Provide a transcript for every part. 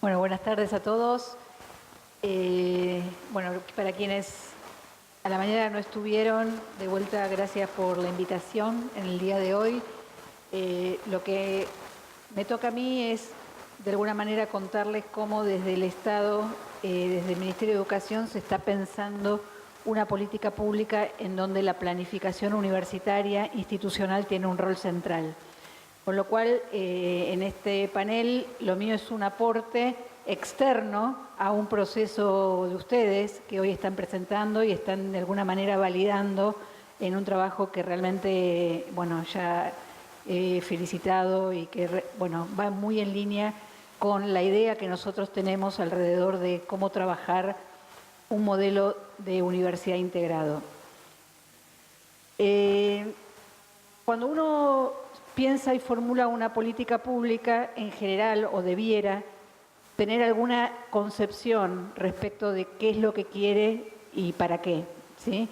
Bueno, buenas tardes a todos. Bueno, para quienes a la mañana no estuvieron, de vuelta, gracias por la invitación en el día de hoy. Lo que me toca a mí es, de alguna manera, contarles cómo desde el Estado, desde el Ministerio de Educación, se está pensando una política pública en donde la planificación universitaria institucional tiene un rol central. Con lo cual, en este panel, lo mío es un aporte externo a un proceso de ustedes que hoy están presentando y están de alguna manera validando en un trabajo que realmente, bueno, ya he felicitado y que, bueno, va muy en línea con la idea que nosotros tenemos alrededor de cómo trabajar un modelo de universidad integrado. Cuando uno piensa y formula una política pública en general, o debiera tener alguna concepción respecto de qué es lo que quiere y para qué, ¿sí?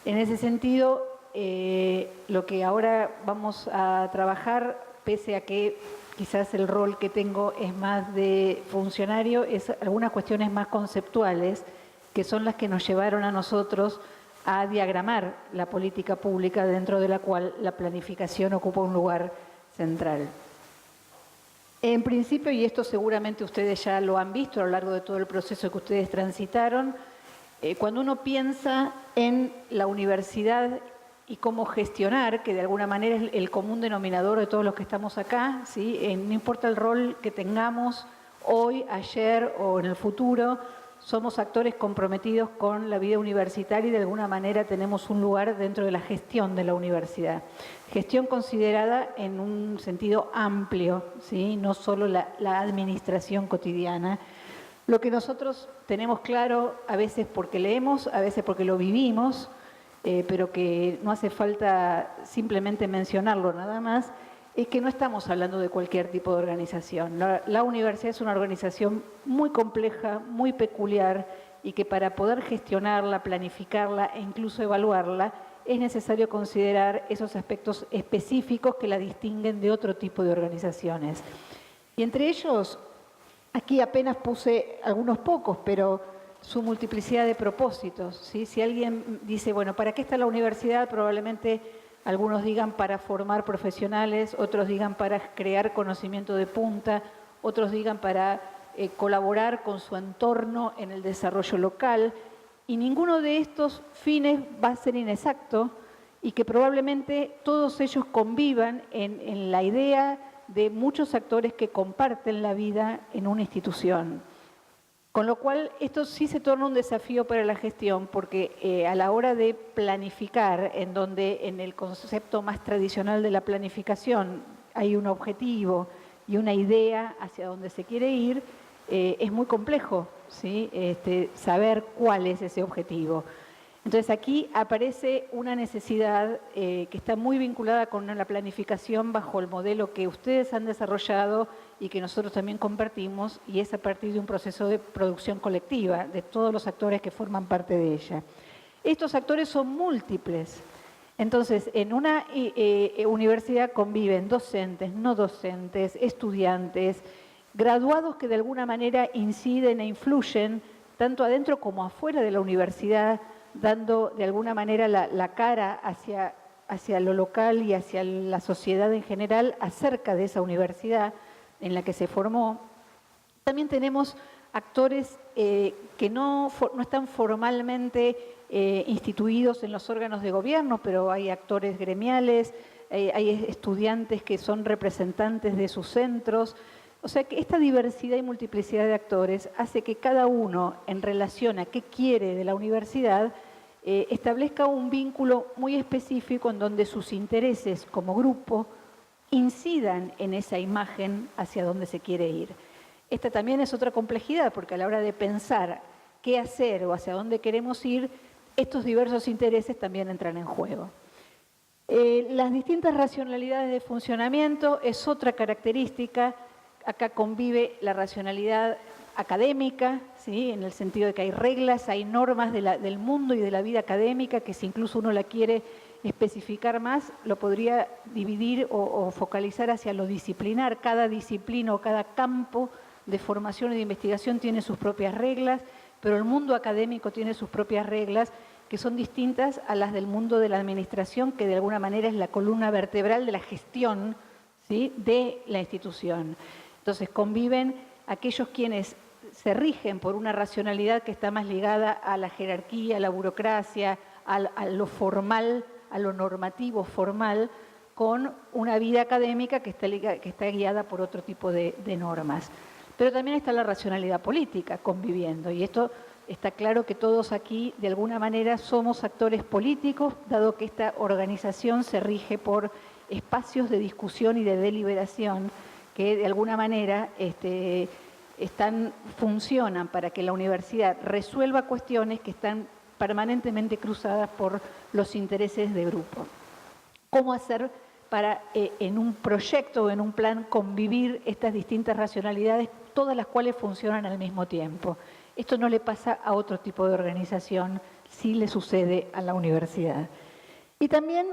En ese sentido, lo que ahora vamos a trabajar, pese a que quizás el rol que tengo es más de funcionario, es algunas cuestiones más conceptuales, que son las que nos llevaron a nosotros a diagramar la política pública dentro de la cual la planificación ocupa un lugar central. En principio, y esto seguramente ustedes ya lo han visto a lo largo de todo el proceso que ustedes transitaron, cuando uno piensa en la universidad y cómo gestionar, que de alguna manera es el común denominador de todos los que estamos acá, ¿sí? No importa el rol que tengamos hoy, ayer o en el futuro, somos actores comprometidos con la vida universitaria y de alguna manera tenemos un lugar dentro de la gestión de la universidad. Gestión considerada en un sentido amplio, ¿sí? No solo la administración cotidiana. Lo que nosotros tenemos claro, a veces porque leemos, a veces porque lo vivimos, pero que no hace falta simplemente mencionarlo nada más, es que no estamos hablando de cualquier tipo de organización. La universidad es una organización muy compleja, muy peculiar, y que para poder gestionarla, planificarla e incluso evaluarla, es necesario considerar esos aspectos específicos que la distinguen de otro tipo de organizaciones. Y entre ellos, aquí apenas puse algunos pocos, pero su multiplicidad de propósitos, ¿sí? Si alguien dice, bueno, ¿para qué está la universidad? Probablemente algunos digan para formar profesionales, otros digan para crear conocimiento de punta, otros digan para colaborar con su entorno en el desarrollo local, y ninguno de estos fines va a ser inexacto y que probablemente todos ellos convivan en la idea de muchos actores que comparten la vida en una institución. Con lo cual, esto sí se torna un desafío para la gestión, porque a la hora de planificar, en donde en el concepto más tradicional de la planificación hay un objetivo y una idea hacia donde se quiere ir, es muy complejo, ¿sí? Saber cuál es ese objetivo. Entonces aquí aparece una necesidad que está muy vinculada con la planificación bajo el modelo que ustedes han desarrollado y que nosotros también compartimos, y es a partir de un proceso de producción colectiva de todos los actores que forman parte de ella. Estos actores son múltiples. Entonces, en una universidad conviven docentes, no docentes, estudiantes, graduados que de alguna manera inciden e influyen tanto adentro como afuera de la universidad, dando de alguna manera la cara hacia lo local y hacia la sociedad en general acerca de esa universidad en la que se formó. También tenemos actores que no están formalmente instituidos en los órganos de gobierno, pero hay actores gremiales, hay estudiantes que son representantes de sus centros. O sea que esta diversidad y multiplicidad de actores hace que cada uno, en relación a qué quiere de la universidad, establezca un vínculo muy específico en donde sus intereses como grupo incidan en esa imagen hacia donde se quiere ir. Esta también es otra complejidad, porque a la hora de pensar qué hacer o hacia dónde queremos ir, estos diversos intereses también entran en juego. Las distintas racionalidades de funcionamiento es otra característica. Acá convive la racionalidad académica, ¿sí? En el sentido de que hay reglas, hay normas del mundo y de la vida académica, que si incluso uno la quiere especificar más, lo podría dividir o focalizar hacia lo disciplinar. Cada disciplina o cada campo de formación y de investigación tiene sus propias reglas, pero el mundo académico tiene sus propias reglas que son distintas a las del mundo de la administración, que de alguna manera es la columna vertebral de la gestión, ¿sí?, de la institución. Entonces conviven aquellos quienes se rigen por una racionalidad que está más ligada a la jerarquía, a la burocracia, a lo formal, a lo normativo formal, con una vida académica que está guiada por otro tipo de normas. Pero también está la racionalidad política conviviendo, y esto está claro que todos aquí, de alguna manera, somos actores políticos, dado que esta organización se rige por espacios de discusión y de deliberación que, de alguna manera, funcionan para que la universidad resuelva cuestiones que están permanentemente cruzadas por los intereses de grupo. ¿Cómo hacer para, en un proyecto o en un plan, convivir estas distintas racionalidades, todas las cuales funcionan al mismo tiempo? Esto no le pasa a otro tipo de organización, sí le sucede a la universidad. Y también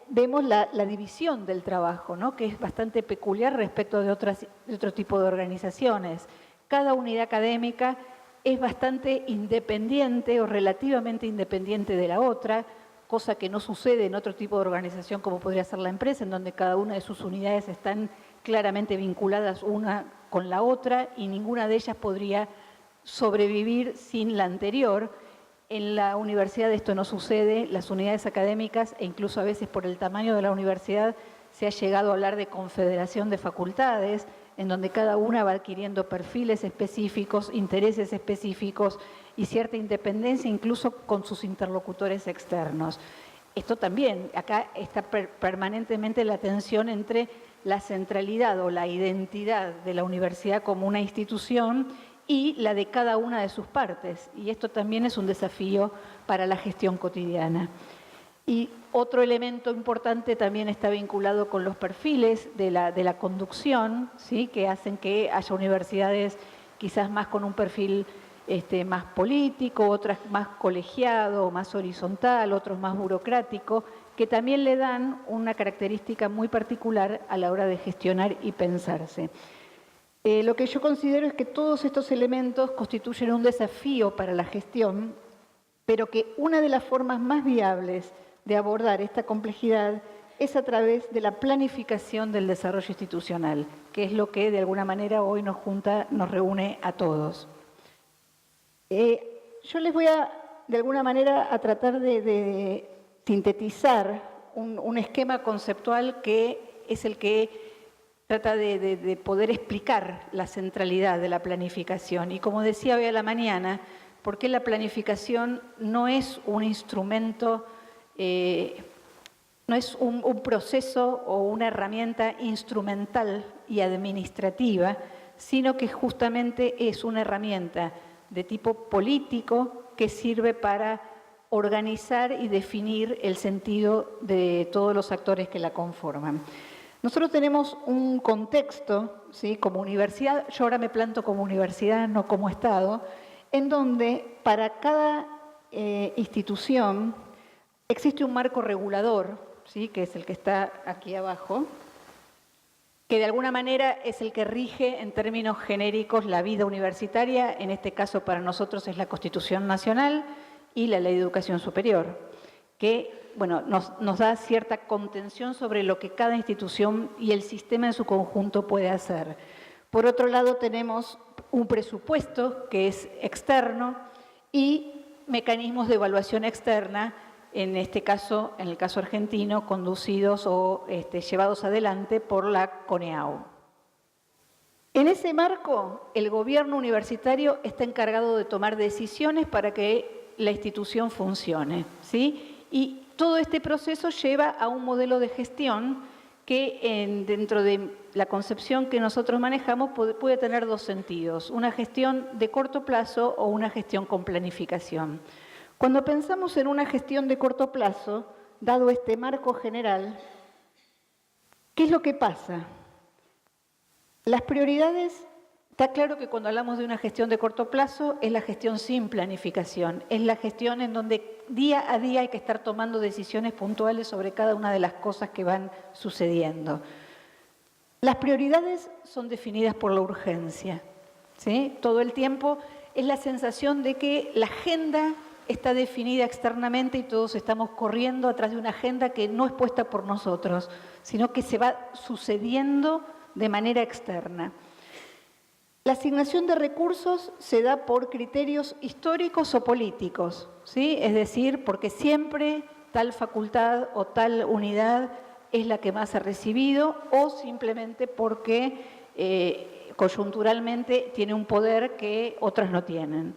vemos la división del trabajo, ¿no?, que es bastante peculiar respecto de otro tipo de organizaciones. Cada unidad académica es bastante independiente o relativamente independiente de la otra, cosa que no sucede en otro tipo de organización como podría ser la empresa, en donde cada una de sus unidades están claramente vinculadas una con la otra y ninguna de ellas podría sobrevivir sin la anterior. En la universidad esto no sucede, las unidades académicas, e incluso a veces por el tamaño de la universidad, se ha llegado a hablar de confederación de facultades, en donde cada una va adquiriendo perfiles específicos, intereses específicos y cierta independencia incluso con sus interlocutores externos. Esto también, acá está permanentemente la tensión entre la centralidad o la identidad de la universidad como una institución y la de cada una de sus partes. Y esto también es un desafío para la gestión cotidiana. Y otro elemento importante también está vinculado con los perfiles de la conducción, ¿sí?, que hacen que haya universidades quizás más con un perfil más político, otras más colegiado, más horizontal, otros más burocrático, que también le dan una característica muy particular a la hora de gestionar y pensarse. Lo que yo considero es que todos estos elementos constituyen un desafío para la gestión, pero que una de las formas más viables de abordar esta complejidad es a través de la planificación del desarrollo institucional, que es lo que de alguna manera hoy nos reúne a todos. Yo les voy de alguna manera, a tratar de sintetizar un esquema conceptual que es el que trata de poder explicar la centralidad de la planificación. Y como decía hoy a la mañana, ¿por qué la planificación no es un instrumento, no es un proceso o una herramienta instrumental y administrativa, sino que justamente es una herramienta de tipo político que sirve para organizar y definir el sentido de todos los actores que la conforman? Nosotros tenemos un contexto, ¿sí?, como universidad, yo ahora me planto como universidad, no como Estado, en donde para cada institución existe un marco regulador, ¿sí?, que es el que está aquí abajo, que de alguna manera es el que rige en términos genéricos la vida universitaria. En este caso para nosotros es la Constitución Nacional y la Ley de Educación Superior, que nos da cierta contención sobre lo que cada institución y el sistema en su conjunto puede hacer. Por otro lado, tenemos un presupuesto que es externo y mecanismos de evaluación externa, en este caso, en el caso argentino, conducidos o llevados adelante por la CONEAU. En ese marco, el gobierno universitario está encargado de tomar decisiones para que la institución funcione, ¿sí? Y todo este proceso lleva a un modelo de gestión que dentro de la concepción que nosotros manejamos puede tener dos sentidos: una gestión de corto plazo o una gestión con planificación. Cuando pensamos en una gestión de corto plazo, dado este marco general, ¿qué es lo que pasa? Las prioridades, está claro que cuando hablamos de una gestión de corto plazo es la gestión sin planificación, es la gestión en donde día a día hay que estar tomando decisiones puntuales sobre cada una de las cosas que van sucediendo. Las prioridades son definidas por la urgencia, ¿sí? Todo el tiempo es la sensación de que la agenda está definida externamente y todos estamos corriendo atrás de una agenda que no es puesta por nosotros, sino que se va sucediendo de manera externa. La asignación de recursos se da por criterios históricos o políticos, ¿sí? Es decir, porque siempre tal facultad o tal unidad es la que más ha recibido, o simplemente porque coyunturalmente tiene un poder que otras no tienen.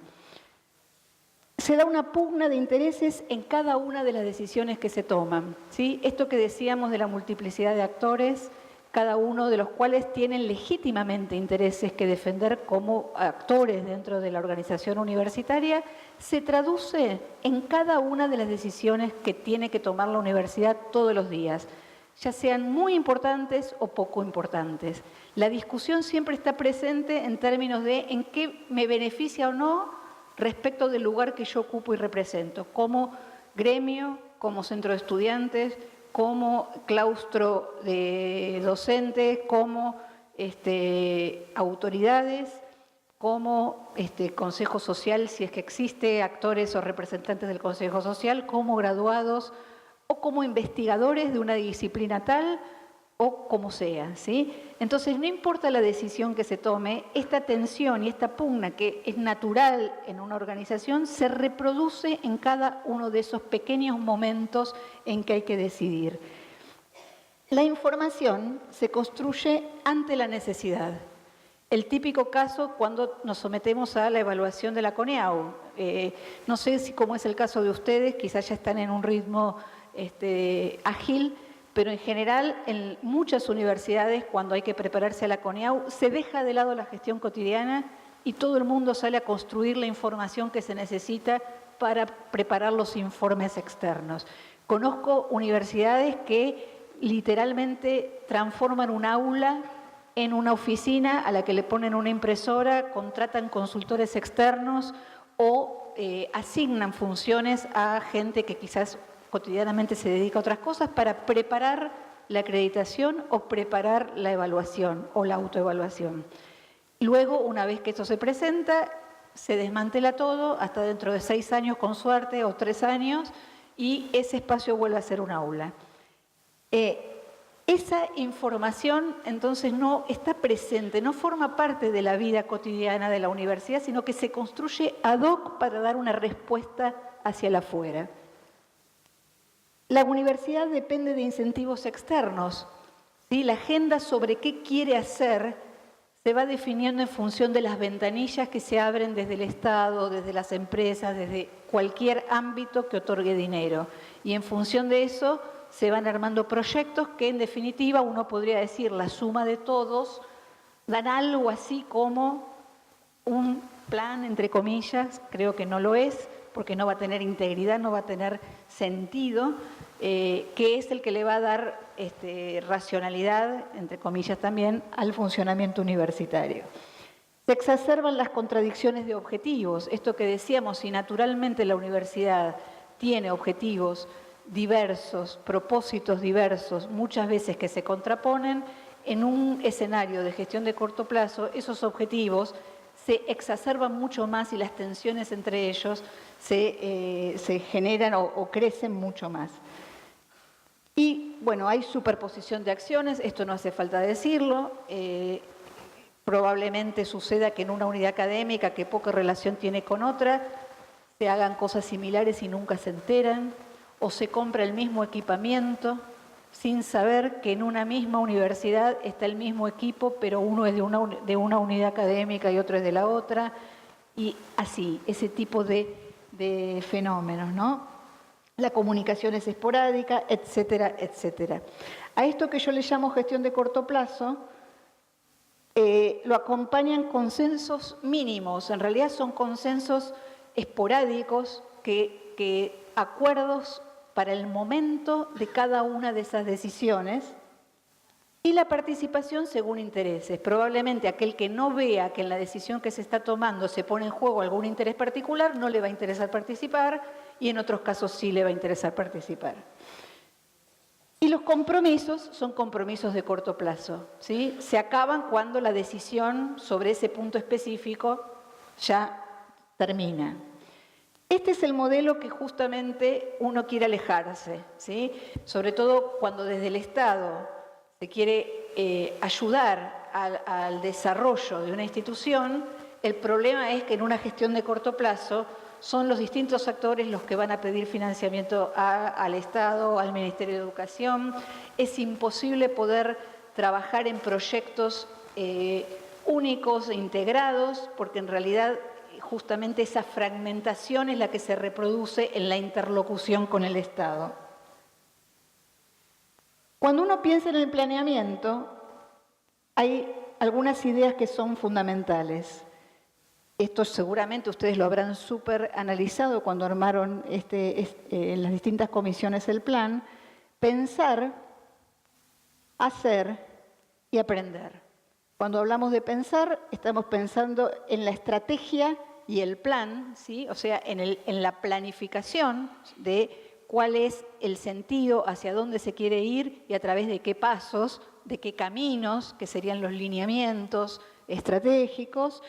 Se da una pugna de intereses en cada una de las decisiones que se toman, ¿sí? Esto que decíamos de la multiplicidad de actores, cada uno de los cuales tienen legítimamente intereses que defender como actores dentro de la organización universitaria, se traduce en cada una de las decisiones que tiene que tomar la universidad todos los días, ya sean muy importantes o poco importantes. La discusión siempre está presente en términos de en qué me beneficia o no respecto del lugar que yo ocupo y represento, como gremio, como centro de estudiantes, como claustro de docentes, como autoridades, como consejo social, si es que existe, actores o representantes del consejo social, como graduados o como investigadores de una disciplina tal o como sea, ¿sí? Entonces, no importa la decisión que se tome, esta tensión y esta pugna que es natural en una organización se reproduce en cada uno de esos pequeños momentos en que hay que decidir. La información se construye ante la necesidad. El típico caso cuando nos sometemos a la evaluación de la CONEAU. No sé si cómo es el caso de ustedes, quizás ya están en un ritmo ágil, pero en general en muchas universidades cuando hay que prepararse a la CONEAU se deja de lado la gestión cotidiana y todo el mundo sale a construir la información que se necesita para preparar los informes externos. Conozco universidades que literalmente transforman un aula en una oficina a la que le ponen una impresora, contratan consultores externos o asignan funciones a gente que quizás cotidianamente se dedica a otras cosas para preparar la acreditación o preparar la evaluación o la autoevaluación. Luego, una vez que esto se presenta, se desmantela todo hasta dentro de 6 años con suerte o 3 años y ese espacio vuelve a ser un aula. Esa información entonces no está presente, no forma parte de la vida cotidiana de la universidad, sino que se construye ad hoc para dar una respuesta hacia el afuera. La universidad depende de incentivos externos, ¿sí? La agenda sobre qué quiere hacer se va definiendo en función de las ventanillas que se abren desde el Estado, desde las empresas, desde cualquier ámbito que otorgue dinero. Y en función de eso se van armando proyectos que en definitiva uno podría decir la suma de todos dan algo así como un plan, entre comillas, creo que no lo es, porque no va a tener integridad, no va a tener sentido, que es el que le va a dar racionalidad, entre comillas también, al funcionamiento universitario. Se exacerban las contradicciones de objetivos. Esto que decíamos, si naturalmente la universidad tiene objetivos diversos, propósitos diversos, muchas veces que se contraponen, en un escenario de gestión de corto plazo, esos objetivos se exacerban mucho más y las tensiones entre ellos se generan o crecen mucho más. Y bueno, hay superposición de acciones, esto no hace falta decirlo, probablemente suceda que en una unidad académica que poca relación tiene con otra, se hagan cosas similares y nunca se enteran, o se compra el mismo equipamiento sin saber que en una misma universidad está el mismo equipo, pero uno es de una unidad académica y otro es de la otra, y así, ese tipo de fenómenos, ¿no? La comunicación es esporádica, etcétera, etcétera. A esto que yo le llamo gestión de corto plazo, lo acompañan consensos mínimos, en realidad son consensos esporádicos, que acuerdos para el momento de cada una de esas decisiones, y la participación según intereses. Probablemente aquel que no vea que en la decisión que se está tomando se pone en juego algún interés particular, no le va a interesar participar, y en otros casos sí le va a interesar participar. Y los compromisos son compromisos de corto plazo, ¿sí? Se acaban cuando la decisión sobre ese punto específico ya termina. Este es el modelo que justamente uno quiere alejarse, ¿sí? Sobre todo cuando desde el Estado se quiere ayudar al desarrollo de una institución. El problema es que en una gestión de corto plazo son los distintos actores los que van a pedir financiamiento al Estado, al Ministerio de Educación. Es imposible poder trabajar en proyectos únicos e integrados, porque en realidad justamente esa fragmentación es la que se reproduce en la interlocución con el Estado. Cuando uno piensa en el planeamiento, hay algunas ideas que son fundamentales. Esto seguramente ustedes lo habrán súper analizado cuando armaron en las distintas comisiones el plan. Pensar, hacer y aprender. Cuando hablamos de pensar, estamos pensando en la estrategia y el plan, ¿sí? O sea, en la planificación de cuál es el sentido, hacia dónde se quiere ir y a través de qué pasos, de qué caminos, que serían los lineamientos estratégicos.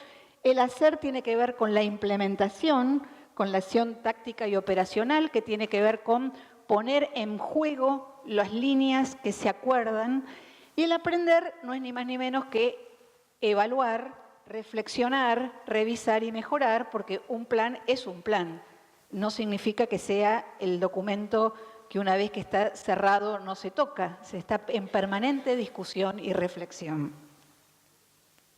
El hacer tiene que ver con la implementación, con la acción táctica y operacional, que tiene que ver con poner en juego las líneas que se acuerdan. Y el aprender no es ni más ni menos que evaluar, reflexionar, revisar y mejorar, porque un plan es un plan. No significa que sea el documento que una vez que está cerrado no se toca, se está en permanente discusión y reflexión.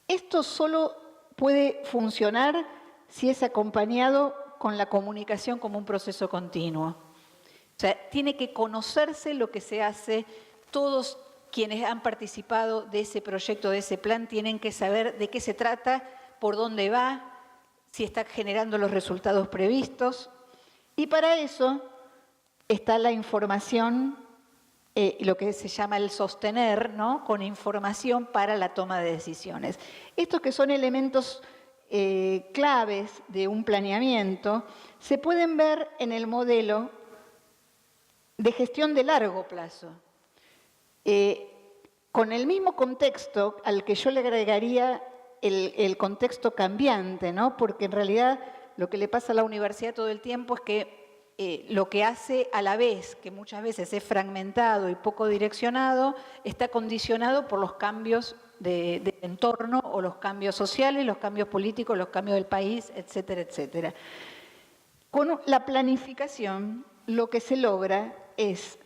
Esto solo puede funcionar si es acompañado con la comunicación como un proceso continuo. O sea, tiene que conocerse lo que se hace. Todos quienes han participado de ese proyecto, de ese plan, tienen que saber de qué se trata, por dónde va, si está generando los resultados previstos. Y para eso está la información, lo que se llama el sostener, ¿no? Con información para la toma de decisiones. Estos que son elementos claves de un planeamiento se pueden ver en el modelo de gestión de largo plazo. Con el mismo contexto al que yo le agregaría el contexto cambiante, ¿no? Porque en realidad lo que le pasa a la universidad todo el tiempo es que lo que hace a la vez, que muchas veces es fragmentado y poco direccionado, está condicionado por los cambios de entorno o los cambios sociales, los cambios políticos, los cambios del país, etcétera, etcétera. Con la planificación lo que se logra es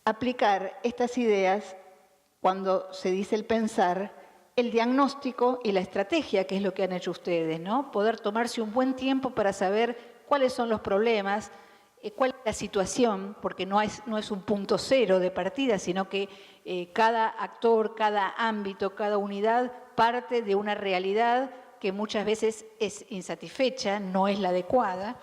aplicar estas ideas cuando se dice el pensar, el diagnóstico y la estrategia, que es lo que han hecho ustedes, ¿no? Poder tomarse un buen tiempo para saber cuáles son los problemas, cuál es la situación, porque no es un punto cero de partida, sino que cada actor, cada ámbito, cada unidad parte de una realidad que muchas veces es insatisfecha, no es la adecuada.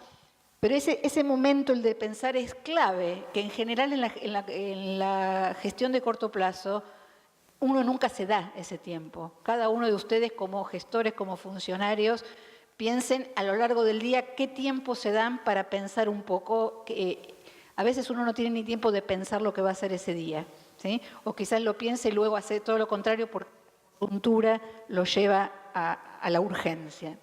Pero ese momento, el de pensar, es clave, que en general en la gestión de corto plazo uno nunca se da ese tiempo. Cada uno de ustedes como gestores, como funcionarios, piensen a lo largo del día qué tiempo se dan para pensar un poco. A veces uno no tiene ni tiempo de pensar lo que va a hacer ese día, ¿sí? O quizás lo piense y luego hace todo lo contrario porque la coyuntura lo lleva a la urgencia.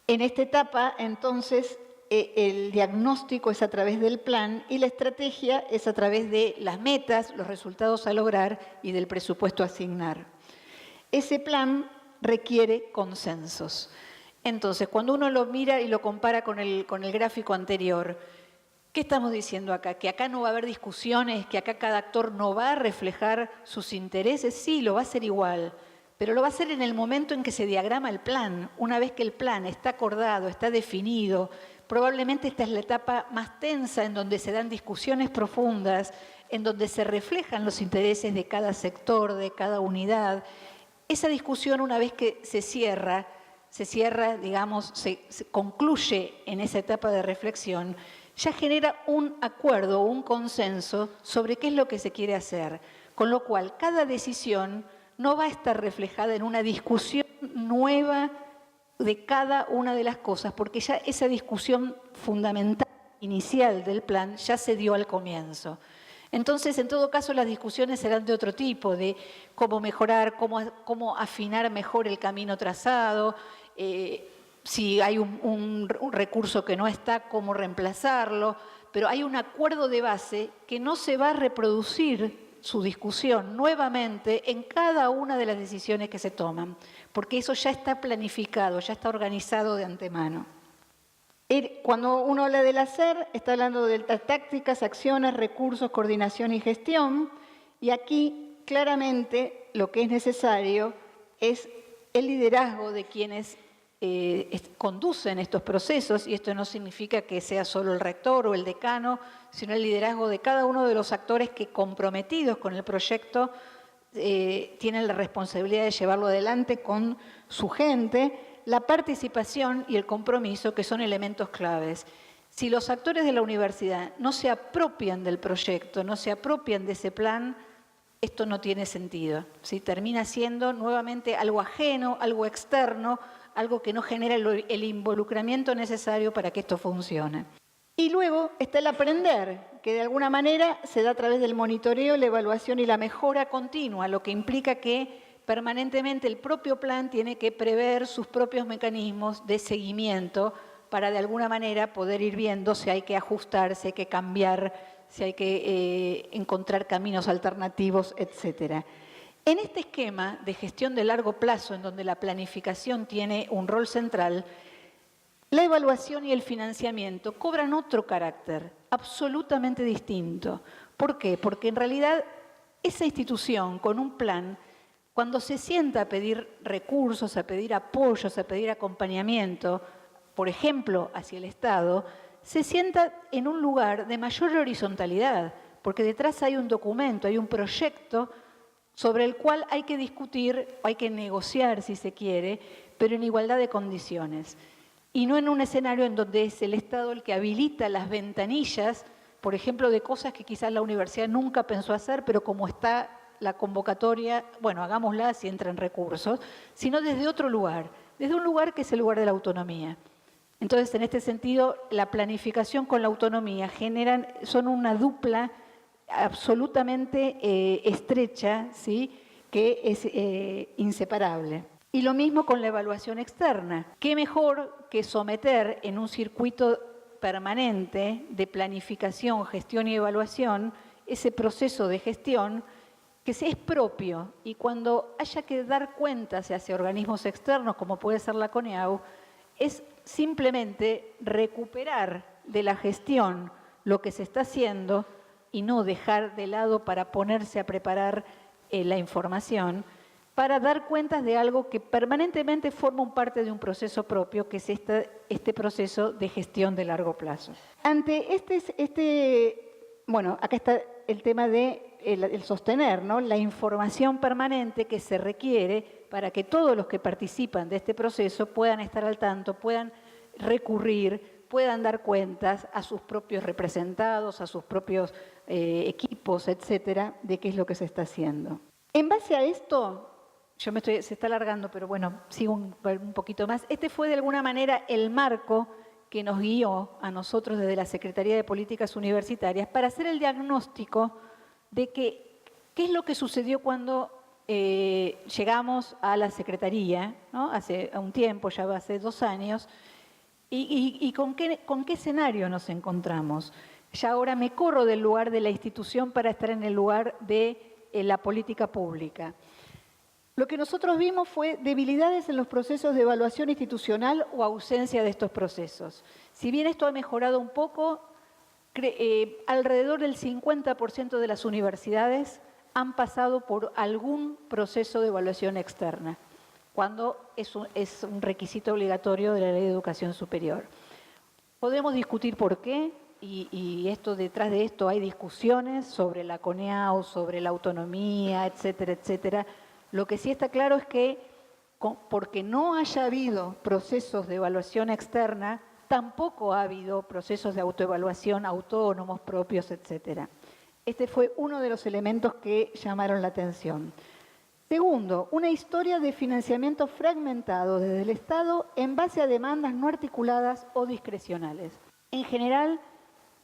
En esta etapa, entonces, el diagnóstico es a través del plan y la estrategia es a través de las metas, los resultados a lograr y del presupuesto a asignar. Ese plan requiere consensos. Entonces, cuando uno lo mira y lo compara con el gráfico anterior, ¿qué estamos diciendo acá? ¿Que acá no va a haber discusiones? ¿Que acá cada actor no va a reflejar sus intereses? Sí, lo va a hacer igual, pero lo va a hacer en el momento en que se diagrama el plan. Una vez que el plan está acordado, está definido, probablemente esta es la etapa más tensa en donde se dan discusiones profundas, en donde se reflejan los intereses de cada sector, de cada unidad. Esa discusión, una vez que se cierra, digamos, se concluye en esa etapa de reflexión, ya genera un acuerdo, un consenso sobre qué es lo que se quiere hacer. Con lo cual, cada decisión no va a estar reflejada en una discusión nueva de cada una de las cosas, porque ya esa discusión fundamental, inicial del plan, ya se dio al comienzo. Entonces, en todo caso, las discusiones serán de otro tipo, de cómo mejorar, cómo afinar mejor el camino trazado, si hay un recurso que no está, cómo reemplazarlo, pero hay un acuerdo de base que no se va a reproducir su discusión nuevamente en cada una de las decisiones que se toman, porque eso ya está planificado, ya está organizado de antemano. Cuando uno habla del hacer, está hablando de tácticas, acciones, recursos, coordinación y gestión. Y aquí, claramente, lo que es necesario es el liderazgo de quienes conducen estos procesos, y esto no significa que sea solo el rector o el decano, sino el liderazgo de cada uno de los actores que, comprometidos con el proyecto, tienen la responsabilidad de llevarlo adelante con su gente, la participación y el compromiso, que son elementos claves. Si los actores de la universidad no se apropian del proyecto, no se apropian de ese plan, esto no tiene sentido, ¿sí? Termina siendo nuevamente algo ajeno, algo externo, algo que no genera el involucramiento necesario para que esto funcione. Y luego está el aprender, que de alguna manera se da a través del monitoreo, la evaluación y la mejora continua, lo que implica que permanentemente el propio plan tiene que prever sus propios mecanismos de seguimiento para de alguna manera poder ir viendo si hay que ajustar, si hay que cambiar, si hay que encontrar caminos alternativos, etc. En este esquema de gestión de largo plazo, en donde la planificación tiene un rol central, la evaluación y el financiamiento cobran otro carácter, absolutamente distinto. ¿Por qué? Porque en realidad esa institución con un plan, cuando se sienta a pedir recursos, a pedir apoyos, a pedir acompañamiento, por ejemplo, hacia el Estado, se sienta en un lugar de mayor horizontalidad, porque detrás hay un documento, hay un proyecto sobre el cual hay que discutir, hay que negociar si se quiere, pero en igualdad de condiciones. Y no en un escenario en donde es el Estado el que habilita las ventanillas, por ejemplo, de cosas que quizás la universidad nunca pensó hacer, pero como está la convocatoria, bueno, hagámosla si entran recursos, sino desde otro lugar, desde un lugar que es el lugar de la autonomía. Entonces, en este sentido, la planificación con la autonomía son una dupla absolutamente estrecha, ¿sí?, que es inseparable. Y lo mismo con la evaluación externa. ¿Qué mejor que someter en un circuito permanente de planificación, gestión y evaluación ese proceso de gestión que es propio, y cuando haya que dar cuentas hacia organismos externos, como puede ser la CONEAU, es simplemente recuperar de la gestión lo que se está haciendo y no dejar de lado para ponerse a preparar la información, para dar cuentas de algo que permanentemente forma parte de un proceso propio, que es este proceso de gestión de largo plazo. Ante bueno, acá está el tema de el sostener, ¿no?, la información permanente que se requiere para que todos los que participan de este proceso puedan estar al tanto, puedan recurrir, puedan dar cuentas a sus propios representados, a sus propios equipos, etcétera, de qué es lo que se está haciendo. En base a esto, se está alargando, pero bueno, sigo un poquito más. Este fue de alguna manera el marco que nos guió a nosotros desde la Secretaría de Políticas Universitarias para hacer el diagnóstico de qué es lo que sucedió cuando llegamos a la Secretaría, ¿no?, hace un tiempo, ya hace 2 años, y con qué escenario nos encontramos. Ya ahora me corro del lugar de la institución para estar en el lugar de la política pública. Lo que nosotros vimos fue debilidades en los procesos de evaluación institucional o ausencia de estos procesos. Si bien esto ha mejorado un poco, alrededor del 50% de las universidades han pasado por algún proceso de evaluación externa, cuando es un requisito obligatorio de la Ley de Educación Superior. Podemos discutir por qué, y detrás de esto hay discusiones sobre la CONEAU, sobre la autonomía, etcétera, etcétera. Lo que sí está claro es que, porque no haya habido procesos de evaluación externa, tampoco ha habido procesos de autoevaluación autónomos, propios, etcétera. Este fue uno de los elementos que llamaron la atención. Segundo, una historia de financiamiento fragmentado desde el Estado en base a demandas no articuladas o discrecionales. En general,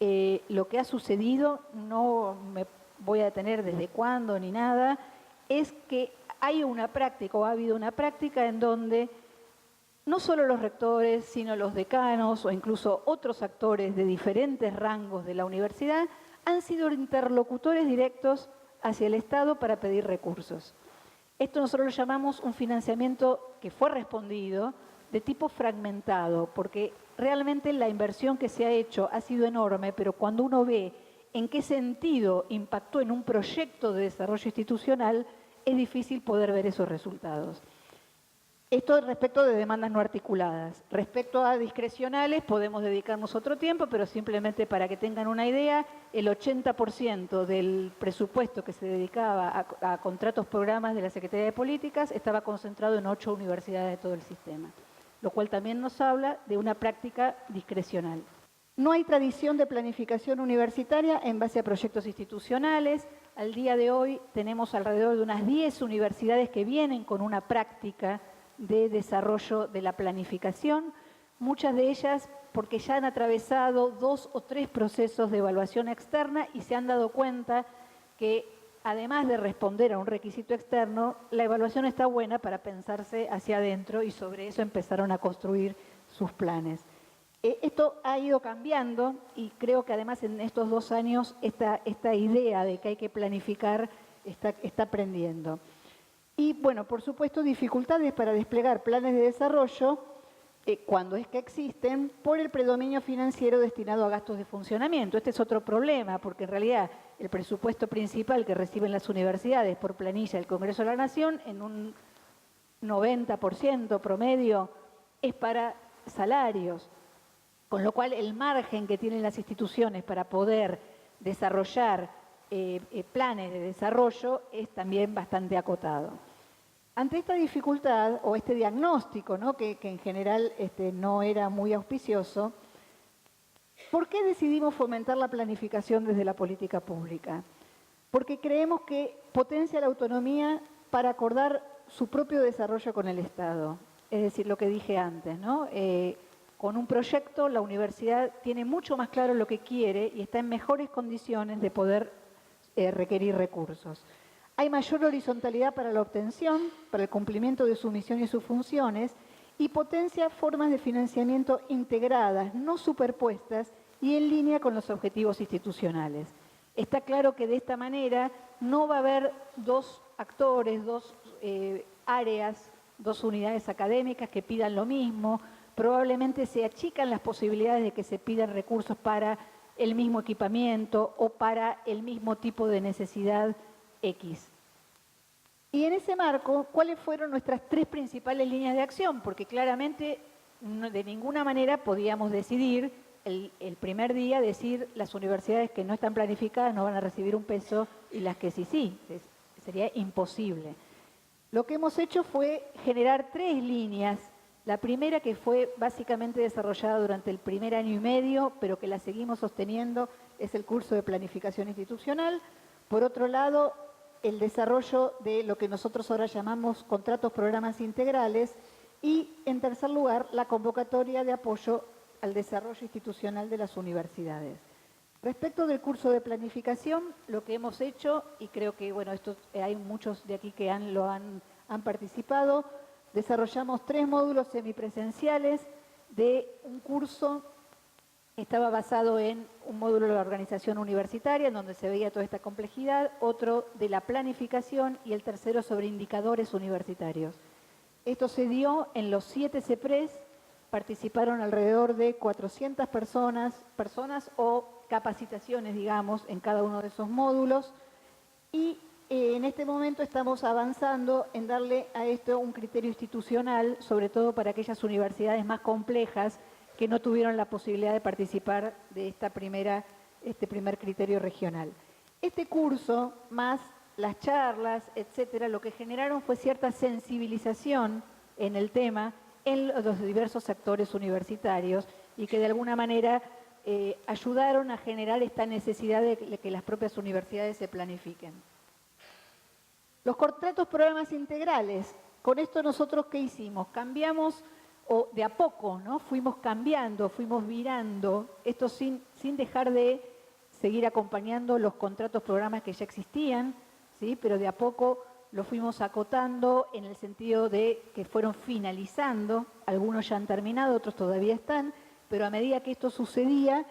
lo que ha sucedido, no me voy a detener desde cuándo ni nada, es que hay una práctica o ha habido una práctica en donde no solo los rectores, sino los decanos o incluso otros actores de diferentes rangos de la universidad han sido interlocutores directos hacia el Estado para pedir recursos. Esto nosotros lo llamamos un financiamiento que fue respondido de tipo fragmentado, porque realmente la inversión que se ha hecho ha sido enorme, pero cuando uno ve en qué sentido impactó en un proyecto de desarrollo institucional, es difícil poder ver esos resultados. Esto respecto de demandas no articuladas. Respecto a discrecionales, podemos dedicarnos otro tiempo, pero simplemente para que tengan una idea, el 80% del presupuesto que se dedicaba a contratos programas de la Secretaría de Políticas estaba concentrado en 8 universidades de todo el sistema, lo cual también nos habla de una práctica discrecional. No hay tradición de planificación universitaria en base a proyectos institucionales. Al día de hoy tenemos alrededor de unas 10 universidades que vienen con una práctica de desarrollo de la planificación, muchas de ellas porque ya han atravesado 2 o 3 procesos de evaluación externa y se han dado cuenta que además de responder a un requisito externo, la evaluación está buena para pensarse hacia adentro y sobre eso empezaron a construir sus planes. Esto ha ido cambiando y creo que además en estos 2 años esta idea de que hay que planificar está aprendiendo. Y bueno, por supuesto, dificultades para desplegar planes de desarrollo, cuando es que existen, por el predominio financiero destinado a gastos de funcionamiento. Este es otro problema, porque en realidad el presupuesto principal que reciben las universidades por planilla del Congreso de la Nación, en un 90% promedio, es para salarios, con lo cual el margen que tienen las instituciones para poder desarrollar planes de desarrollo es también bastante acotado. Ante esta dificultad o este diagnóstico, ¿no? que en general no era muy auspicioso, ¿por qué decidimos fomentar la planificación desde la política pública? Porque creemos que potencia la autonomía para acordar su propio desarrollo con el Estado. Es decir, lo que dije antes, ¿no? Con un proyecto la universidad tiene mucho más claro lo que quiere y está en mejores condiciones de poder requerir recursos. Hay mayor horizontalidad para la obtención, para el cumplimiento de su misión y sus funciones, y potencia formas de financiamiento integradas, no superpuestas y en línea con los objetivos institucionales. Está claro que de esta manera no va a haber 2 actores, 2 áreas, 2 unidades académicas que pidan lo mismo. Probablemente se achican las posibilidades de que se pidan recursos para el mismo equipamiento o para el mismo tipo de necesidad X. Y en ese marco, ¿cuáles fueron nuestras 3 principales líneas de acción? Porque claramente de ninguna manera podíamos decidir el primer día, decir las universidades que no están planificadas no van a recibir un peso y las que sí. Sería imposible. Lo que hemos hecho fue generar 3 líneas. La primera, que fue básicamente desarrollada durante el primer año y medio, pero que la seguimos sosteniendo, es el curso de planificación institucional. Por otro lado, el desarrollo de lo que nosotros ahora llamamos contratos programas integrales. Y, en tercer lugar, la convocatoria de apoyo al desarrollo institucional de las universidades. Respecto del curso de planificación, lo que hemos hecho, y creo que bueno, esto hay muchos de aquí que han participado, desarrollamos 3 módulos semipresenciales de un curso que estaba basado en un módulo de la organización universitaria, en donde se veía toda esta complejidad, otro de la planificación y el tercero sobre indicadores universitarios. Esto se dio en los 7 CEPRES, participaron alrededor de 400 personas o capacitaciones, digamos, en cada uno de esos módulos, y en este momento estamos avanzando en darle a esto un criterio institucional, sobre todo para aquellas universidades más complejas que no tuvieron la posibilidad de participar de este primer criterio regional. Este curso, más las charlas, etcétera, lo que generaron fue cierta sensibilización en el tema en los diversos actores universitarios y que de alguna manera ayudaron a generar esta necesidad de que las propias universidades se planifiquen. Los contratos programas integrales. Con esto nosotros, ¿qué hicimos? Cambiamos o de a poco, ¿no? Fuimos cambiando, fuimos virando, esto sin dejar de seguir acompañando los contratos, programas que ya existían, ¿sí? Pero de a poco lo fuimos acotando en el sentido de que fueron finalizando, algunos ya han terminado, otros todavía están, pero a medida que esto sucedía,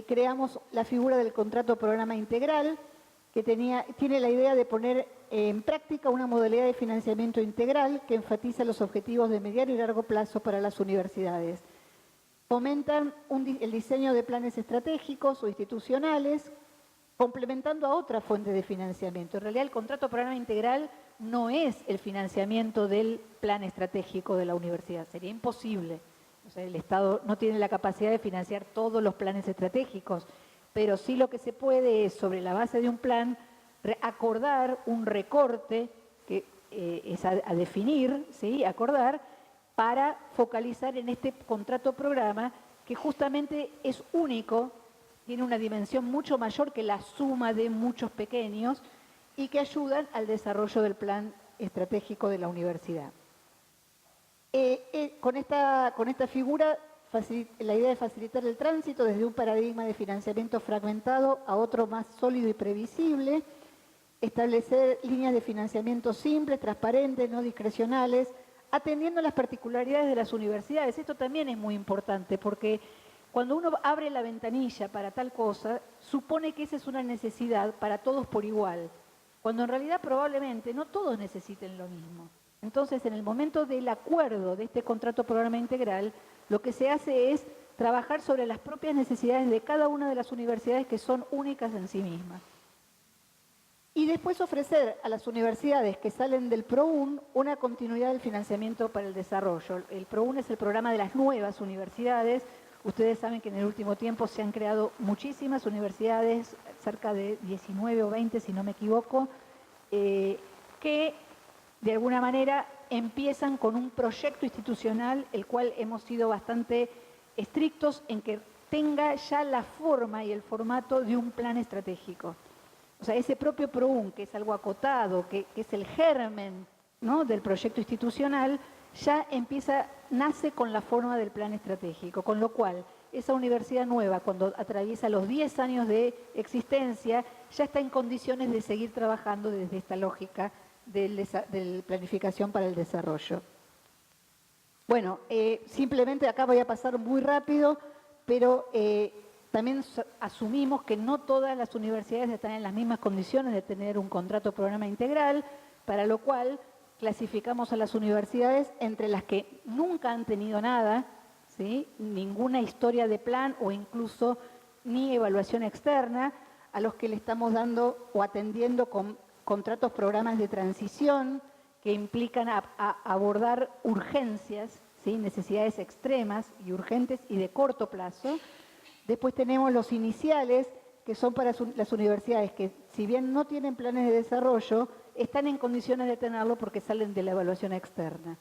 creamos la figura del contrato programa integral, que tiene la idea de poner en práctica una modalidad de financiamiento integral que enfatiza los objetivos de mediano y largo plazo para las universidades. Fomentan el diseño de planes estratégicos o institucionales, complementando a otras fuentes de financiamiento. En realidad, el contrato programa integral no es el financiamiento del plan estratégico de la universidad, sería imposible. O sea, el Estado no tiene la capacidad de financiar todos los planes estratégicos, pero sí lo que se puede es, sobre la base de un plan, acordar un recorte que es a definir, ¿sí? Acordar, para focalizar en este contrato programa que justamente es único, tiene una dimensión mucho mayor que la suma de muchos pequeños y que ayudan al desarrollo del plan estratégico de la universidad. Con esta figura, la idea de facilitar el tránsito desde un paradigma de financiamiento fragmentado a otro más sólido y previsible, establecer líneas de financiamiento simples, transparentes, no discrecionales, atendiendo a las particularidades de las universidades. Esto también es muy importante porque cuando uno abre la ventanilla para tal cosa, supone que esa es una necesidad para todos por igual, cuando en realidad probablemente no todos necesiten lo mismo. Entonces, en el momento del acuerdo de este contrato programa integral, lo que se hace es trabajar sobre las propias necesidades de cada una de las universidades que son únicas en sí mismas. Y después ofrecer a las universidades que salen del PROUN una continuidad del financiamiento para el desarrollo. El PROUN es el programa de las nuevas universidades. Ustedes saben que en el último tiempo se han creado muchísimas universidades, cerca de 19 o 20 si no me equivoco, que de alguna manera empiezan con un proyecto institucional, el cual hemos sido bastante estrictos en que tenga ya la forma y el formato de un plan estratégico. O sea, ese propio PROUN, que es algo acotado, que es el germen, ¿no?, del proyecto institucional, ya nace con la forma del plan estratégico, con lo cual esa universidad nueva, cuando atraviesa los 10 años de existencia, ya está en condiciones de seguir trabajando desde esta lógica de planificación para el desarrollo. Bueno, simplemente acá voy a pasar muy rápido, pero también asumimos que no todas las universidades están en las mismas condiciones de tener un contrato programa integral, para lo cual clasificamos a las universidades entre las que nunca han tenido nada, ¿sí?, ninguna historia de plan o incluso ni evaluación externa, a los que le estamos dando o atendiendo con contratos, programas de transición que implican abordar urgencias, ¿sí?, necesidades extremas y urgentes y de corto plazo. Después tenemos los iniciales, que son para las universidades que, si bien no tienen planes de desarrollo, están en condiciones de tenerlo porque salen de la evaluación externa.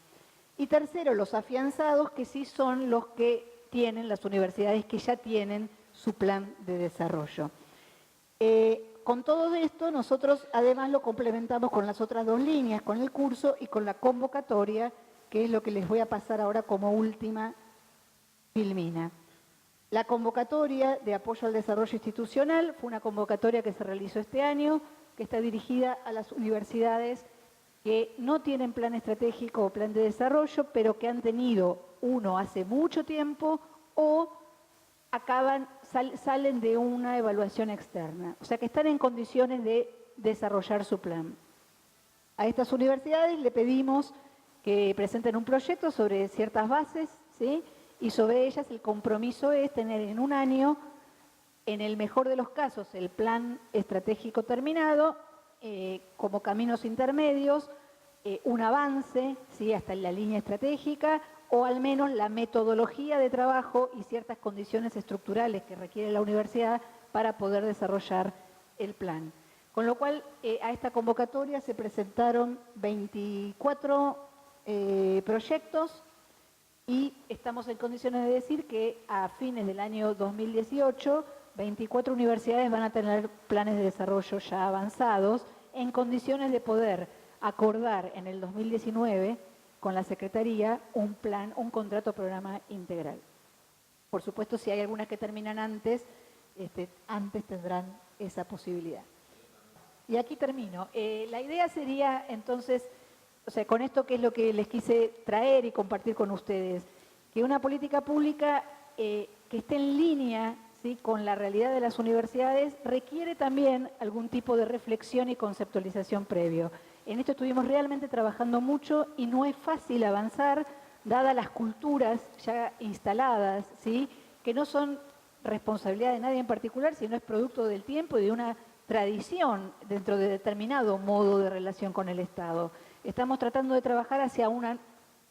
Y tercero, los afianzados, que sí son los que tienen las universidades que ya tienen su plan de desarrollo. Con todo esto, nosotros además lo complementamos con las otras dos líneas, con el curso y con la convocatoria, que es lo que les voy a pasar ahora como última filmina. La convocatoria de apoyo al desarrollo institucional fue una convocatoria que se realizó este año, que está dirigida a las universidades que no tienen plan estratégico o plan de desarrollo, pero que han tenido uno hace mucho tiempo o salen de una evaluación externa. O sea, que están en condiciones de desarrollar su plan. A estas universidades le pedimos que presenten un proyecto sobre ciertas bases, ¿sí?, y sobre ellas el compromiso es tener en un año, en el mejor de los casos, el plan estratégico terminado, como caminos intermedios, un avance, ¿sí?, hasta en la línea estratégica, o al menos la metodología de trabajo y ciertas condiciones estructurales que requiere la universidad para poder desarrollar el plan. Con lo cual, a esta convocatoria se presentaron 24 proyectos, y estamos en condiciones de decir que a fines del año 2018, 24 universidades van a tener planes de desarrollo ya avanzados, en condiciones de poder acordar en el 2019 con la Secretaría un plan, un contrato programa integral. Por supuesto, si hay algunas que terminan antes, antes tendrán esa posibilidad. Y aquí termino. La idea sería, entonces, o sea, con esto que es lo que les quise traer y compartir con ustedes, que una política pública que esté en línea, ¿sí?, con la realidad de las universidades requiere también algún tipo de reflexión y conceptualización previo. En esto estuvimos realmente trabajando mucho y no es fácil avanzar, dadas las culturas ya instaladas, ¿sí?, que no son responsabilidad de nadie en particular, sino es producto del tiempo y de una tradición dentro de determinado modo de relación con el Estado. Estamos tratando de trabajar hacia una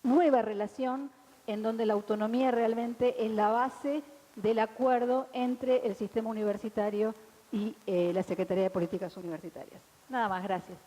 nueva relación en donde la autonomía realmente es la base del acuerdo entre el sistema universitario y la Secretaría de Políticas Universitarias. Nada más, gracias.